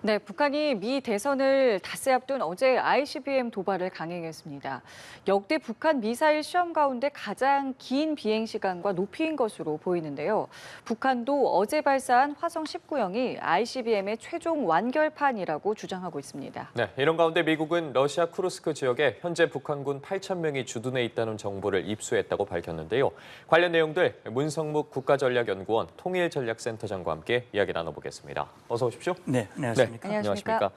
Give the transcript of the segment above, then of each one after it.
네, 북한이 미 대선을 닷새 앞둔 어제 ICBM 도발을 강행했습니다. 역대 북한 미사일 시험 가운데 가장 긴 비행 시간과 높이인 것으로 보이는데요. 북한도 어제 발사한 화성 19형이 ICBM의 최종 완결판이라고 주장하고 있습니다. 네, 이런 가운데 미국은 러시아 쿠르스크 지역에 현재 북한군 8,000명이 주둔해 있다는 정보를 입수했다고 밝혔는데요. 관련 내용들 문성묵 국가전략연구원 통일전략센터장과 함께 이야기 나눠보겠습니다. 어서 오십시오. 네, 안녕하십니까. 안녕하십니까.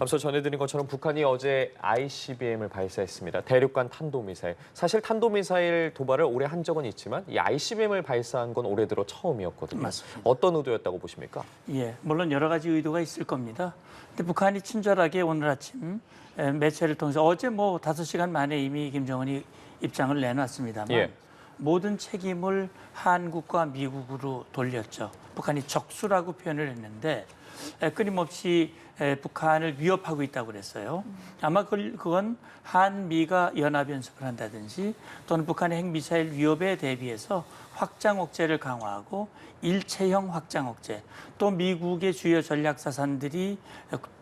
앞서 전해드린 것처럼 북한이 어제 ICBM을 발사했습니다. 대륙간 탄도미사일. 사실 탄도미사일 도발을 올해 한 적은 있지만 이 ICBM을 발사한 건 올해 들어 처음이었거든요. 맞습니다. 어떤 의도였다고 보십니까? 예, 물론 여러 가지 의도가 있을 겁니다. 근데 북한이 친절하게 오늘 아침 매체를 통해서 어제 5시간 만에 이미 김정은이 입장을 내놨습니다만 예. 모든 책임을 한국과 미국으로 돌렸죠. 북한이 적수라고 표현을 했는데 끊임없이 북한을 위협하고 있다고 그랬어요. 아마 그건 한미가 연합연습을 한다든지 또는 북한의 핵미사일 위협에 대비해서 확장 억제를 강화하고 일체형 확장 억제, 또 미국의 주요 전략사산들이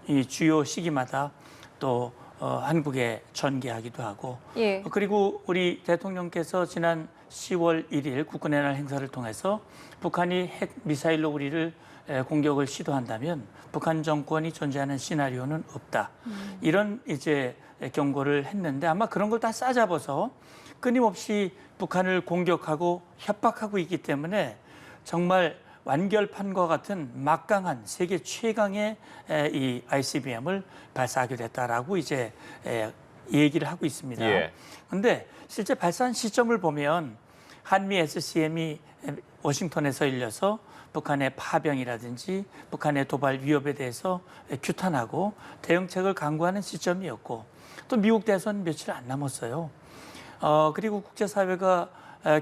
이 주요 시기마다 또 한국에 전개하기도 하고 예. 그리고 우리 대통령께서 지난 10월 1일 국군의 날 행사를 통해서 북한이 핵 미사일로 우리를 공격을 시도한다면 북한 정권이 존재하는 시나리오는 없다. 이런 이제 경고를 했는데 아마 그런 걸 다 싸잡아서 끊임없이 북한을 공격하고 협박하고 있기 때문에 정말 완결판과 같은 막강한 세계 최강의 이 ICBM을 발사하게 됐다라고 이제 얘기를 하고 있습니다. 예. 그런데 실제 발사한 시점을 보면 한미 SCM이 워싱턴에서 열려서 북한의 파병이라든지 북한의 도발 위협에 대해서 규탄하고 대응책을 강구하는 시점이었고 또 미국 대선 며칠 안 남았어요. 그리고 국제사회가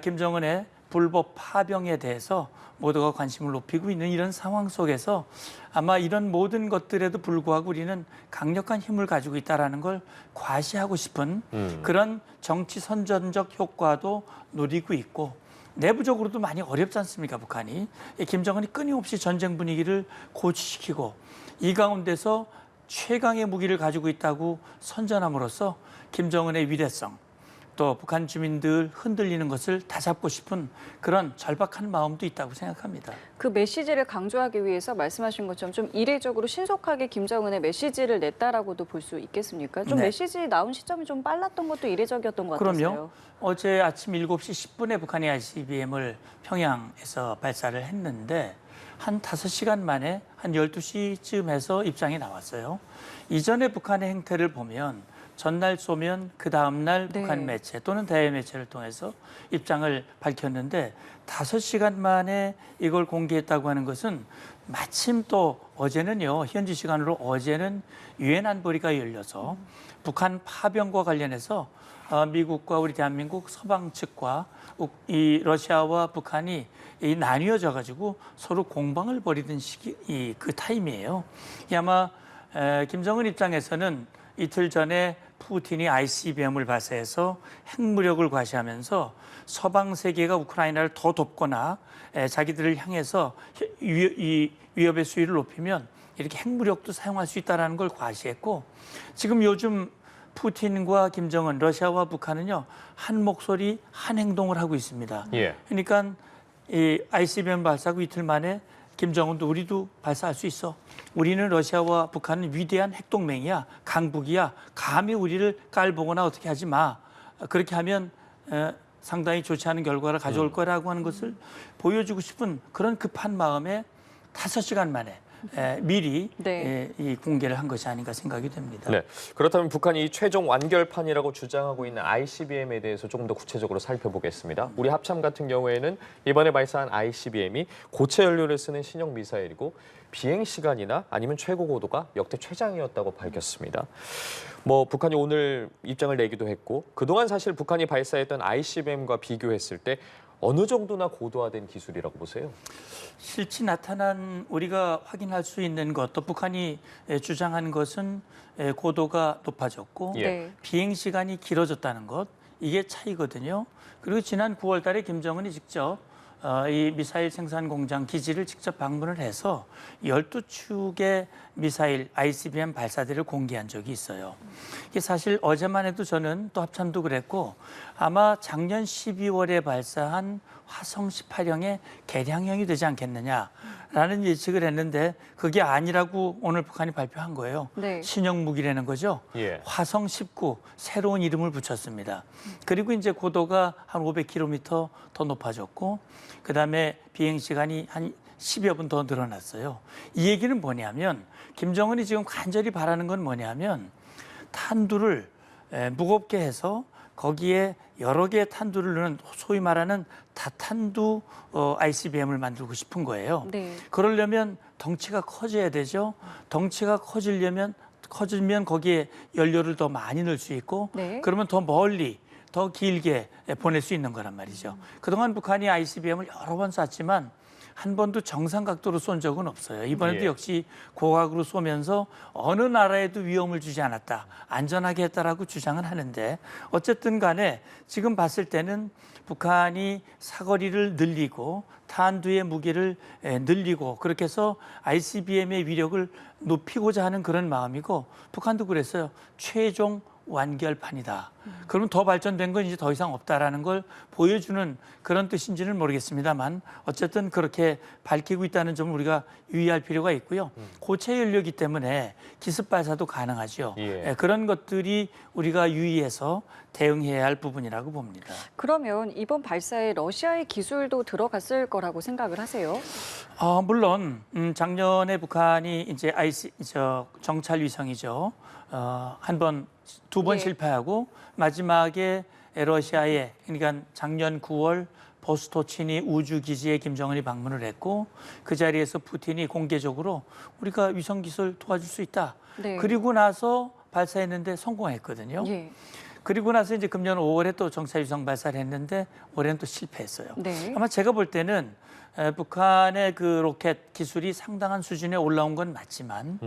김정은의 불법 파병에 대해서 모두가 관심을 높이고 있는 이런 상황 속에서 아마 이런 모든 것들에도 불구하고 우리는 강력한 힘을 가지고 있다는 걸 과시하고 싶은 그런 정치 선전적 효과도 노리고 있고 내부적으로도 많이 어렵지 않습니까, 북한이. 김정은이 끊임없이 전쟁 분위기를 고취시키고 이 가운데서 최강의 무기를 가지고 있다고 선전함으로써 김정은의 위대성, 또 북한 주민들 흔들리는 것을 다잡고 싶은 그런 절박한 마음도 있다고 생각합니다. 그 메시지를 강조하기 위해서 말씀하신 것처럼 좀 이례적으로 신속하게 김정은의 메시지를 냈다라고도 볼 수 있겠습니까? 좀 네. 메시지 나온 시점이 좀 빨랐던 것도 이례적이었던 것 같았어요. 그럼요. 어제 아침 7시 10분에 북한이 ICBM을 평양에서 발사를 했는데 한 5시간 만에 한 12시쯤 해서 입장이 나왔어요. 이전에 북한의 행태를 보면 전날 쏘면 그 다음날 네. 북한 매체 또는 대외 매체를 통해서 입장을 밝혔는데 5시간 만에 이걸 공개했다고 하는 것은 마침 또 어제는요, 현지 시간으로 어제는 유엔 안보리가 열려서 북한 파병과 관련해서 미국과 우리 대한민국 서방 측과 이 러시아와 북한이 나뉘어져 가지고 서로 공방을 벌이던 시기 그 타임이에요. 아마 김정은 입장에서는 이틀 전에 푸틴이 ICBM을 발사해서 핵무력을 과시하면서 서방 세계가 우크라이나를 더 돕거나 자기들을 향해서 이 위협의 수위를 높이면 이렇게 핵무력도 사용할 수 있다는 걸 과시했고 지금 요즘 푸틴과 김정은, 러시아와 북한은요 한 목소리, 한 행동을 하고 있습니다. 예. 그러니까 이 ICBM 발사하고 이틀 만에 김정은도 우리도 발사할 수 있어. 우리는 러시아와 북한은 위대한 핵동맹이야. 강국이야. 감히 우리를 깔보거나 어떻게 하지 마. 그렇게 하면 상당히 좋지 않은 결과를 가져올 거라고 하는 것을 보여주고 싶은 그런 급한 마음에 5시간 만에 미리 네. 이 공개를 한 것이 아닌가 생각이 됩니다. 네. 그렇다면 북한이 최종 완결판이라고 주장하고 있는 ICBM에 대해서 조금 더 구체적으로 살펴보겠습니다. 우리 합참 같은 경우에는 이번에 발사한 ICBM이 고체 연료를 쓰는 신형 미사일이고 비행 시간이나 아니면 최고 고도가 역대 최장이었다고 밝혔습니다. 북한이 오늘 입장을 내기도 했고 그동안 사실 북한이 발사했던 ICBM과 비교했을 때 어느 정도나 고도화된 기술이라고 보세요? 실제 나타난 우리가 확인할 수 있는 것, 또 북한이 주장한 것은 고도가 높아졌고 네. 비행 시간이 길어졌다는 것, 이게 차이거든요. 그리고 지난 9월 달에 김정은이 직접 이 미사일 생산 공장 기지를 직접 방문을 해서 12축의 미사일 ICBM 발사대를 공개한 적이 있어요. 이게 사실 어제만 해도 저는 또 합참도 그랬고 아마 작년 12월에 발사한 화성 18형의 개량형이 되지 않겠느냐라는 예측을 했는데 그게 아니라고 오늘 북한이 발표한 거예요. 네. 신형 무기라는 거죠. 예. 화성 19 새로운 이름을 붙였습니다. 그리고 이제 고도가 한 500km 더 높아졌고 그다음에 비행 시간이 한 10여 분 더 늘어났어요. 이 얘기는 뭐냐면 김정은이 지금 간절히 바라는 건 뭐냐면 탄두를 무겁게 해서 거기에 여러 개의 탄두를 넣는 소위 말하는 다탄두 ICBM을 만들고 싶은 거예요. 네. 그러려면 덩치가 커져야 되죠. 덩치가 커지면 거기에 연료를 더 많이 넣을 수 있고 네. 그러면 더 멀리 더 길게 보낼 수 있는 거란 말이죠. 그동안 북한이 ICBM을 여러 번 쐈지만 한 번도 정상 각도로 쏜 적은 없어요. 이번에도 예. 역시 고각으로 쏘면서 어느 나라에도 위험을 주지 않았다. 안전하게 했다라고 주장은 하는데 어쨌든 간에 지금 봤을 때는 북한이 사거리를 늘리고 탄두의 무게를 늘리고 그렇게 해서 ICBM의 위력을 높이고자 하는 그런 마음이고 북한도 그랬어요. 최종 완결판이다. 그러면 더 발전된 건 이제 더 이상 없다라는 걸 보여주는 그런 뜻인지는 모르겠습니다만 어쨌든 그렇게 밝히고 있다는 점을 우리가 유의할 필요가 있고요. 고체 연료이기 때문에 기습 발사도 가능하죠. 예. 그런 것들이 우리가 유의해서 대응해야 할 부분이라고 봅니다. 그러면 이번 발사에 러시아의 기술도 들어갔을 거라고 생각을 하세요? 물론 작년에 북한이 이제 정찰 위성이죠. 두 번 예. 실패하고 마지막에 러시아에 그러니까 작년 9월 보스토치니 우주기지에 김정은이 방문을 했고 그 자리에서 푸틴이 공개적으로 우리가 위성 기술 도와줄 수 있다. 네. 그리고 나서 발사했는데 성공했거든요. 예. 그리고 나서 이제 금년 5월에 또 정찰 위성 발사를 했는데 올해는 또 실패했어요. 네. 아마 제가 볼 때는 북한의 그 로켓 기술이 상당한 수준에 올라온 건 맞지만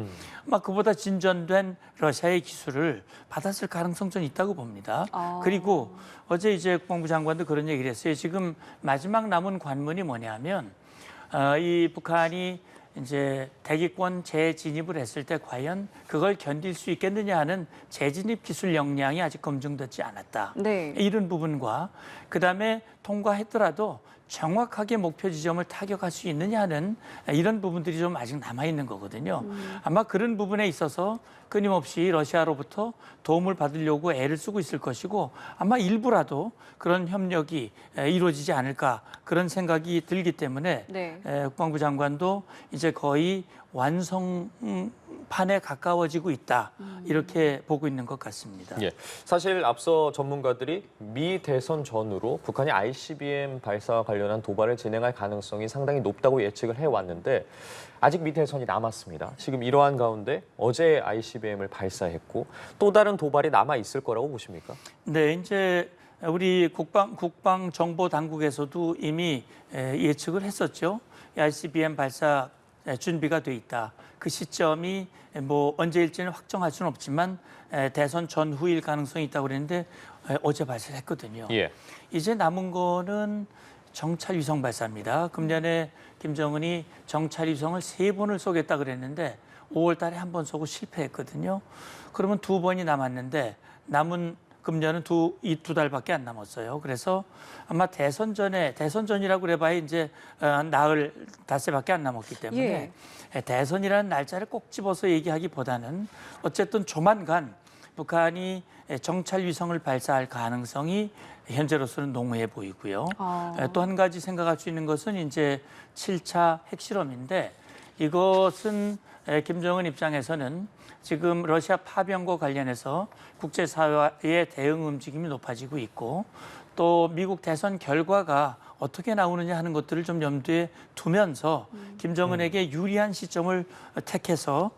아마 그보다 진전된 러시아의 기술을 받았을 가능성 좀 있다고 봅니다. 아. 그리고 어제 이제 국방부 장관도 그런 얘기를 했어요. 지금 마지막 남은 관문이 뭐냐면 이 북한이 이제 대기권 재진입을 했을 때 과연 그걸 견딜 수 있겠느냐 하는 재진입 기술 역량이 아직 검증되지 않았다. 네. 이런 부분과 그다음에 통과했더라도 정확하게 목표 지점을 타격할 수 있느냐 하는 이런 부분들이 좀 아직 남아있는 거거든요. 아마 그런 부분에 있어서 끊임없이 러시아로부터 도움을 받으려고 애를 쓰고 있을 것이고 아마 일부라도 그런 협력이 이루어지지 않을까 그런 생각이 들기 때문에 네. 국방부 장관도 이제 거의 완성판에 가까워지고 있다 이렇게 보고 있는 것 같습니다. 예. 사실 앞서 전문가들이 미 대선 전후로 북한이 ICBM 발사와 관련한 도발을 진행할 가능성이 상당히 높다고 예측을 해왔는데 아직 미 대선이 남았습니다. 지금 이러한 가운데 어제 ICBM을 발사했고 또 다른 도발이 남아 있을 거라고 보십니까? 네, 이제 우리 국방 정보 당국에서도 이미 예측을 했었죠. ICBM 발사 준비가 돼 있다. 그 시점이 뭐 언제일지는 확정할 수는 없지만 대선 전후일 가능성이 있다고 그랬는데 어제 발사를 했거든요. 예. 이제 남은 거는 정찰 위성 발사입니다. 금년에 김정은이 정찰 위성을 3번을 쏘겠다 그랬는데 5월 달에 한 번 쏘고 실패했거든요. 그러면 2번이 남았는데 남은 금년은 이 두 달밖에 안 남았어요. 그래서 아마 대선 전이라고 그래봐야 이제 나흘 닷새밖에 안 남았기 때문에 대선이라는 날짜를 꼭 집어서 얘기하기보다는 어쨌든 조만간 북한이 정찰 위성을 발사할 가능성이 현재로서는 농후해 보이고요. 또 한 가지 생각할 수 있는 것은 이제 7차 핵실험인데 이것은 김정은 입장에서는 지금 러시아 파병과 관련해서 국제사회의 대응 움직임이 높아지고 있고 또 미국 대선 결과가 어떻게 나오느냐 하는 것들을 좀 염두에 두면서 김정은에게 유리한 시점을 택해서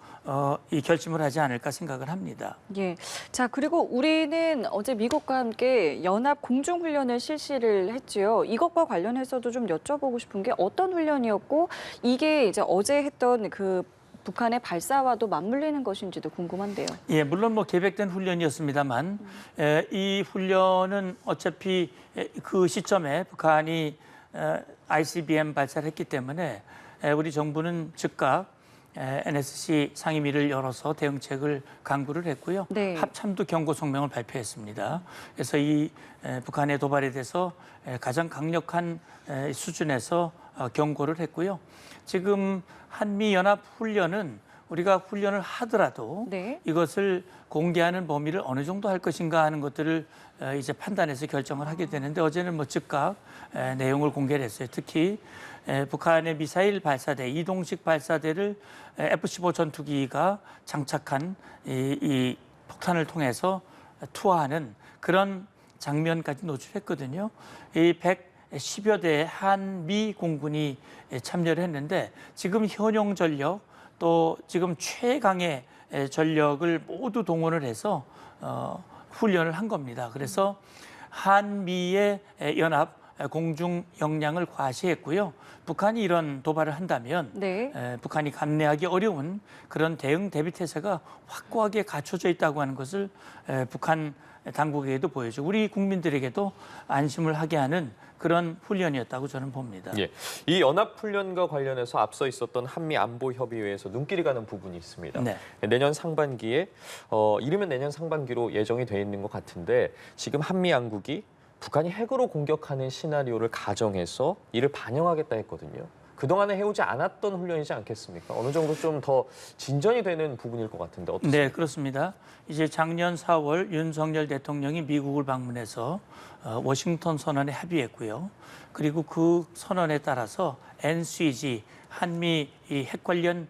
이 결심을 하지 않을까 생각을 합니다. 예. 자, 그리고 우리는 어제 미국과 함께 연합 공중훈련을 실시를 했지요. 이것과 관련해서도 좀 여쭤보고 싶은 게 어떤 훈련이었고 이게 이제 어제 했던 그 북한의 발사와도 맞물리는 것인지도 궁금한데요. 예, 물론 뭐 계획된 훈련이었습니다만 이 훈련은 어차피 그 시점에 북한이 ICBM 발사를 했기 때문에 우리 정부는 즉각 NSC 상임위를 열어서 대응책을 강구를 했고요. 네. 합참도 경고 성명을 발표했습니다. 그래서 이 북한의 도발에 대해서 가장 강력한 수준에서 경고를 했고요. 지금 한미연합훈련은 우리가 훈련을 하더라도 네. 이것을 공개하는 범위를 어느 정도 할 것인가 하는 것들을 이제 판단해서 결정을 하게 되는데 어제는 뭐 즉각 내용을 공개를 했어요. 특히 북한의 미사일 발사대, 이동식 발사대를 F-15 전투기가 장착한 이 폭탄을 통해서 투하하는 그런 장면까지 노출했거든요. 이 110여 대의 한미 공군이 참여를 했는데 지금 현용 전력 또 지금 최강의 전력을 모두 동원을 해서 훈련을 한 겁니다. 그래서 한미의 연합 공중 역량을 과시했고요. 북한이 이런 도발을 한다면 네. 북한이 감내하기 어려운 그런 대응 대비 태세가 확고하게 갖춰져 있다고 하는 것을 북한 당국에게도 보여주고 우리 국민들에게도 안심을 하게 하는 그런 훈련이었다고 저는 봅니다. 예, 이 연합훈련과 관련해서 앞서 있었던 한미안보협의회에서 눈길이 가는 부분이 있습니다. 네. 내년 상반기에 이르면 내년 상반기로 예정이 돼 있는 것 같은데 지금 한미양국이 북한이 핵으로 공격하는 시나리오를 가정해서 이를 반영하겠다 했거든요. 그동안에 해오지 않았던 훈련이지 않겠습니까? 어느 정도 좀 더 진전이 되는 부분일 것 같은데 어떻습니까? 네, 그렇습니다. 이제 작년 4월 윤석열 대통령이 미국을 방문해서 워싱턴 선언에 합의했고요. 그리고 그 선언에 따라서 NCG, 한미 이 핵 관련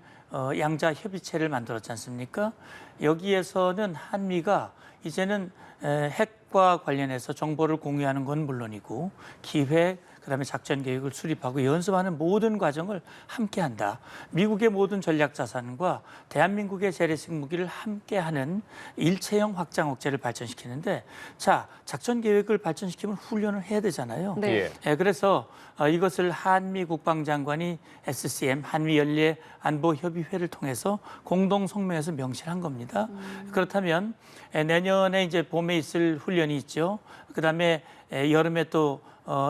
양자 협의체를 만들었지 않습니까? 여기에서는 한미가 이제는 핵과 관련해서 정보를 공유하는 건 물론이고 기획, 그다음에 작전 계획을 수립하고 연습하는 모든 과정을 함께한다. 미국의 모든 전략 자산과 대한민국의 재래식 무기를 함께하는 일체형 확장 억제를 발전시키는데 자 작전 계획을 발전시키면 훈련을 해야 되잖아요. 네. 예. 그래서 이것을 한미 국방장관이 SCM 한미연례 안보협의회를 통해서 공동 성명에서 명시를 한 겁니다. 그렇다면 내년에 이제 봄에 있을 훈련이 있죠. 그다음에 여름에 또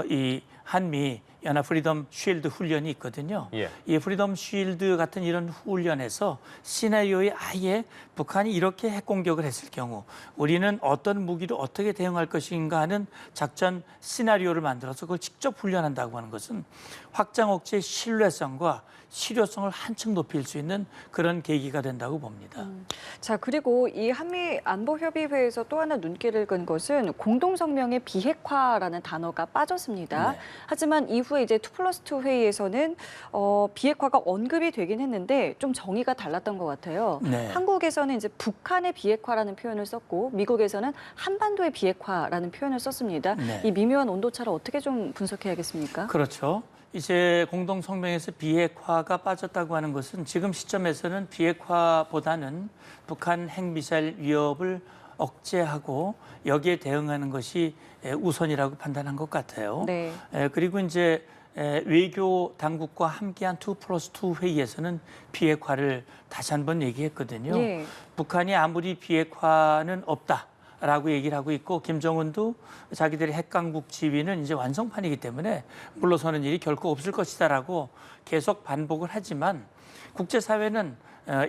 이 한미 연합 프리덤 쉴드 훈련이 있거든요. 예. 이 프리덤 쉴드 같은 이런 훈련에서 시나리오에 아예 북한이 이렇게 핵 공격을 했을 경우 우리는 어떤 무기로 어떻게 대응할 것인가 하는 작전 시나리오를 만들어서 그걸 직접 훈련한다고 하는 것은 확장 억제의 신뢰성과 실효성을 한층 높일 수 있는 그런 계기가 된다고 봅니다. 자, 그리고 이 한미 안보협의회에서 또 하나 눈길을 끈 것은 공동성명의 비핵화라는 단어가 빠졌습니다. 네. 하지만 이후에 이제 2+2 회의에서는 비핵화가 언급이 되긴 했는데 좀 정의가 달랐던 것 같아요. 네. 한국에서는 이제 북한의 비핵화라는 표현을 썼고 미국에서는 한반도의 비핵화라는 표현을 썼습니다. 네. 이 미묘한 온도차를 어떻게 좀 분석해야겠습니까? 그렇죠. 이제 공동성명에서 비핵화가 빠졌다고 하는 것은 지금 시점에서는 비핵화보다는 북한 핵미사일 위협을 억제하고 여기에 대응하는 것이 우선이라고 판단한 것 같아요. 네. 그리고 이제 외교 당국과 함께한 2+2 회의에서는 비핵화를 다시 한번 얘기했거든요. 예. 북한이 아무리 비핵화는 없다라고 얘기를 하고 있고 김정은도 자기들의 핵강국 지위는 이제 완성판이기 때문에 물러서는 일이 결코 없을 것이다라고 계속 반복을 하지만 국제사회는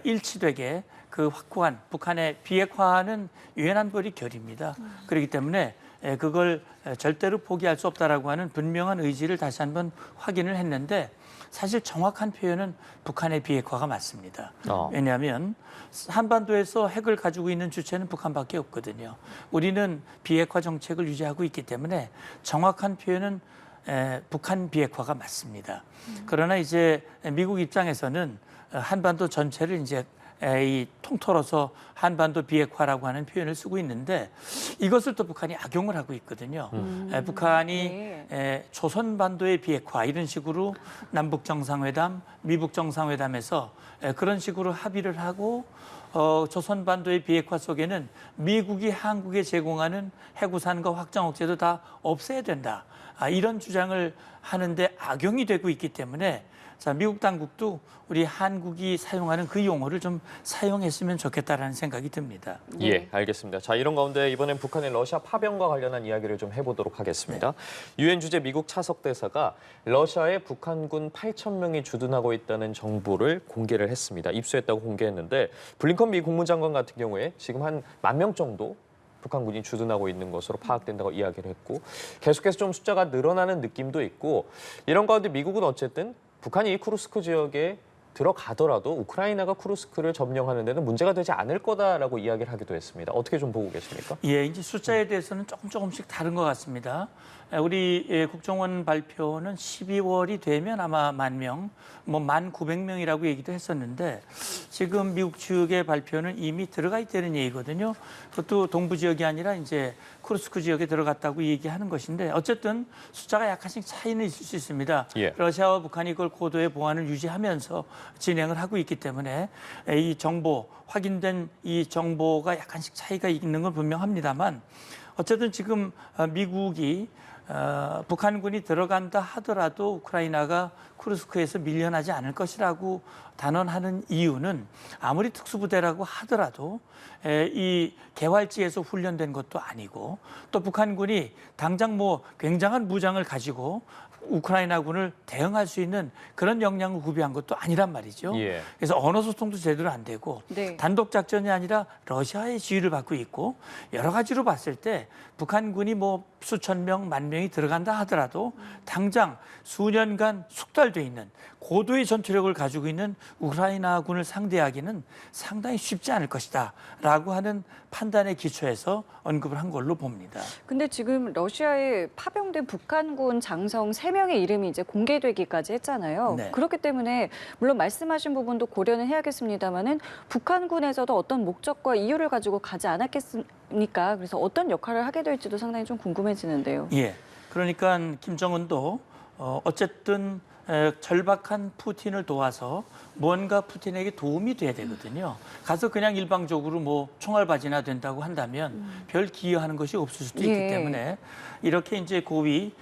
일치되게 그 확고한 북한의 비핵화는 유엔 안보리 결의입니다. 그렇기 때문에 그걸 절대로 포기할 수 없다라고 하는 분명한 의지를 다시 한번 확인을 했는데 사실 정확한 표현은 북한의 비핵화가 맞습니다. 왜냐하면 한반도에서 핵을 가지고 있는 주체는 북한밖에 없거든요. 우리는 비핵화 정책을 유지하고 있기 때문에 정확한 표현은 북한 비핵화가 맞습니다. 그러나 이제 미국 입장에서는 한반도 전체를 이제 이 통틀어서 한반도 비핵화라고 하는 표현을 쓰고 있는데 이것을 또 북한이 악용을 하고 있거든요. 북한이 조선반도의 비핵화 이런 식으로 남북 정상회담, 미북 정상회담에서 그런 식으로 합의를 하고 조선반도의 비핵화 속에는 미국이 한국에 제공하는 해구산과 확장 억제도 다 없애야 된다. 이런 주장을 하는데 악용이 되고 있기 때문에 자, 미국 당국도 우리 한국이 사용하는 그 용어를 좀 사용했으면 좋겠다라는 생각이 듭니다. 예, 알겠습니다. 자, 이런 가운데 이번엔 북한의 러시아 파병과 관련한 이야기를 좀 해보도록 하겠습니다. 유엔 주재 미국 차석 대사가 러시아에 북한군 8,000명이 주둔하고 있다는 정보를 공개를 했습니다. 입수했다고 공개했는데 블링컨 미 국무장관 같은 경우에 지금 한 10,000명 정도 북한군이 주둔하고 있는 것으로 파악된다고 이야기를 했고 계속해서 좀 숫자가 늘어나는 느낌도 있고 이런 가운데 미국은 어쨌든 북한이 이 쿠르스크 지역에 들어가더라도 우크라이나가 쿠르스크를 점령하는 데는 문제가 되지 않을 거다라고 이야기를 하기도 했습니다. 어떻게 좀 보고 계십니까? 예, 이제 숫자에 대해서는 조금씩 다른 것 같습니다. 우리 국정원 발표는 12월이 되면 아마 10,000명, 뭐 1,900명이라고 얘기도 했었는데 지금 미국 측의 발표는 이미 들어가 있다는 얘기거든요. 그것도 동부 지역이 아니라 이제 쿠르스크 지역에 들어갔다고 얘기하는 것인데 어쨌든 숫자가 약간씩 차이는 있을 수 있습니다. 예. 러시아와 북한이 그걸 고도의 보안을 유지하면서 진행을 하고 있기 때문에 이 정보, 확인된 이 정보가 약간씩 차이가 있는 건 분명합니다만 어쨌든 지금 미국이 북한군이 들어간다 하더라도 우크라이나가 쿠르스크에서 밀려나지 않을 것이라고 단언하는 이유는 아무리 특수부대라고 하더라도 이 개활지에서 훈련된 것도 아니고 또 북한군이 당장 뭐 굉장한 무장을 가지고 우크라이나군을 대응할 수 있는 그런 역량을 구비한 것도 아니란 말이죠. 예. 그래서 언어 소통도 제대로 안 되고 네. 단독 작전이 아니라 러시아의 지휘를 받고 있고 여러 가지로 봤을 때 북한군이 뭐 수천 명, 10,000명이 들어간다 하더라도 당장 수년간 숙달돼 있는 고도의 전투력을 가지고 있는 우크라이나군을 상대하기는 상당히 쉽지 않을 것이다라고 하는 판단의 기초에서 언급을 한 걸로 봅니다. 근데 지금 러시아에 파병된 북한군 장성 3명의 이름이 이제 공개되기까지 했잖아요. 네. 그렇기 때문에 물론 말씀하신 부분도 고려는 해야겠습니다만은 북한군에서도 어떤 목적과 이유를 가지고 가지 않았겠습니까? 그래서 어떤 역할을 하게 될지도 상당히 좀 궁금해지는데요. 예. 그러니까 김정은도 어쨌든 절박한 푸틴을 도와서 뭔가 푸틴에게 도움이 돼야 되거든요. 가서 그냥 일방적으로 뭐 총알바지나 된다고 한다면 별 기여하는 것이 없을 수도 있기 예. 때문에 이렇게 이제 고위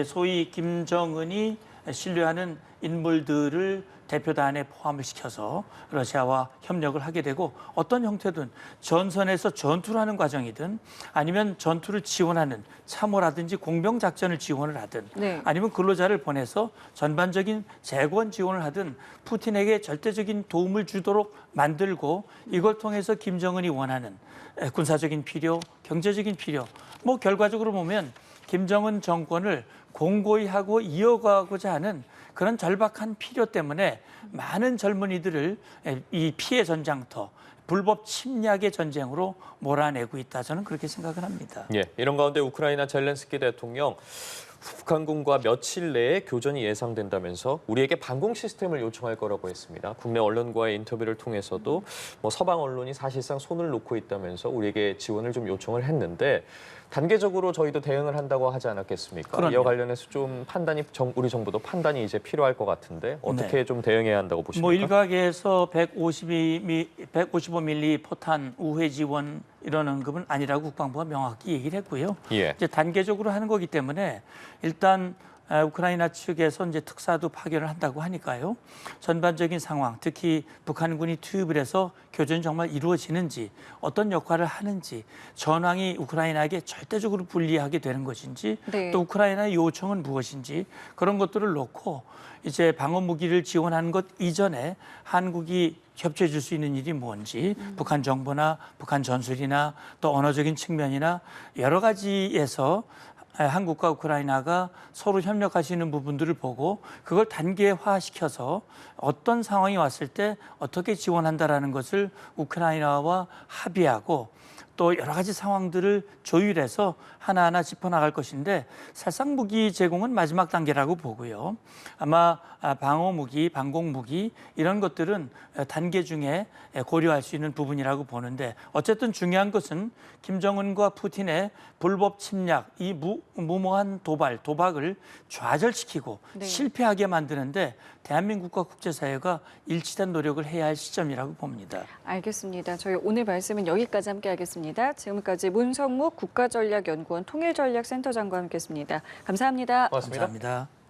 소위 김정은이 신뢰하는 인물들을 대표단에 포함을 시켜서 러시아와 협력을 하게 되고 어떤 형태든 전선에서 전투를 하는 과정이든 아니면 전투를 지원하는 참호라든지 공병 작전을 지원을 하든 네. 아니면 근로자를 보내서 전반적인 재건 지원을 하든 푸틴에게 절대적인 도움을 주도록 만들고 이걸 통해서 김정은이 원하는 군사적인 필요, 경제적인 필요 뭐 결과적으로 보면 김정은 정권을 공고히 하고 이어가고자 하는 그런 절박한 필요 때문에 많은 젊은이들을 이 피해 전장터, 불법 침략의 전쟁으로 몰아내고 있다. 저는 그렇게 생각을 합니다. 예, 이런 가운데 우크라이나 젤렌스키 대통령 북한군과 며칠 내에 교전이 예상된다면서 우리에게 방공 시스템을 요청할 거라고 했습니다. 국내 언론과의 인터뷰를 통해서도 뭐 서방 언론이 사실상 손을 놓고 있다면서 우리에게 지원을 좀 요청을 했는데 단계적으로 저희도 대응을 한다고 하지 않았겠습니까? 그럼요. 이와 관련해서 좀 판단이 우리 정부도 판단이 이제 필요할 것 같은데 어떻게 네. 좀 대응해야 한다고 보십니까? 뭐 일각에서 155mm 포탄 우회 지원 이런 언급은 아니라고 국방부가 명확히 얘기를 했고요. 예. 이제 단계적으로 하는 거기 때문에 일단 우크라이나 측에서 이제 특사도 파견을 한다고 하니까요. 전반적인 상황, 특히 북한군이 투입을 해서 교전이 정말 이루어지는지, 어떤 역할을 하는지, 전황이 우크라이나에게 절대적으로 불리하게 되는 것인지, 네. 또 우크라이나의 요청은 무엇인지 그런 것들을 놓고 이제 방어 무기를 지원하는 것 이전에 한국이 협조해 줄 수 있는 일이 뭔지 북한 정보나 북한 전술이나 또 언어적인 측면이나 여러 가지에서 한국과 우크라이나가 서로 협력할 수 있는 부분들을 보고 그걸 단계화시켜서 어떤 상황이 왔을 때 어떻게 지원한다라는 것을 우크라이나와 합의하고 또 여러 가지 상황들을 조율해서 하나하나 짚어나갈 것인데 살상 무기 제공은 마지막 단계라고 보고요. 아마 방어 무기, 방공 무기 이런 것들은 단계 중에 고려할 수 있는 부분이라고 보는데 어쨌든 중요한 것은 김정은과 푸틴의 불법 침략, 이 무모한 도박을 좌절시키고 네. 실패하게 만드는데 대한민국과 국제사회가 일치된 노력을 해야 할 시점이라고 봅니다. 알겠습니다. 저희 오늘 말씀은 여기까지 함께하겠습니다. 지금까지 문성묵 국가전략연구원 통일전략센터장과 함께했습니다. 감사합니다. 고맙습니다. 감사합니다.